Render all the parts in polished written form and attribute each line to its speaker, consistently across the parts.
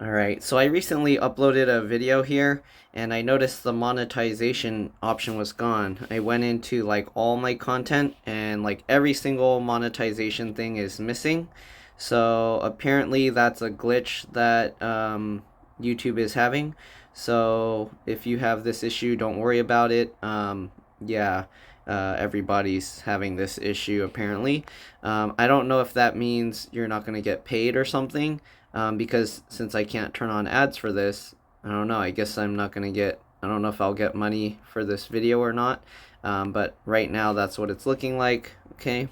Speaker 1: Alright, so I recently uploaded a video here and I noticed the monetization option was gone. I went into like all my content and like every single monetization thing is missing. So apparently that's a glitch that YouTube is having. So if you have this issue, don't worry about it. Yeah, everybody's having this issue apparently. I don't know if that means you're not going to get paid or something, because since I can't turn on ads for this, I don't know. I guess I'm not going to get, I don't know if I'll get money for this video or not. But right now that's what it's looking like. Okay.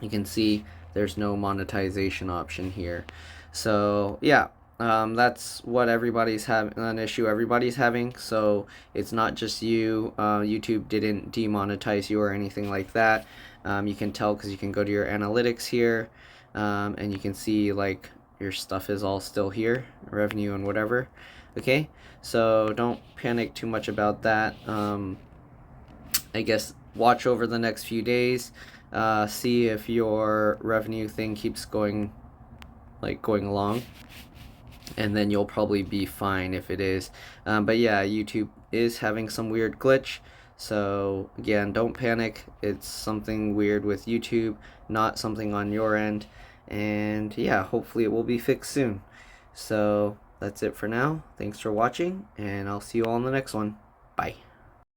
Speaker 1: You can see there's no monetization option here. So yeah, that's what everybody's having, an issue everybody's having. So it's not just you. YouTube didn't demonetize you or anything like that. You can tell because you can go to your analytics here, and you can see like your stuff is all still here, revenue and whatever. Okay, so don't panic too much about that. I guess watch over the next few days, see if your revenue thing keeps going along, and then you'll probably be fine if it is. But yeah, YouTube is having some weird glitch. So again, don't panic. It's something weird with YouTube, not something on your end. And yeah, hopefully it will be fixed soon. So that's it for now. Thanks for watching, and I'll see you all in the next one. Bye.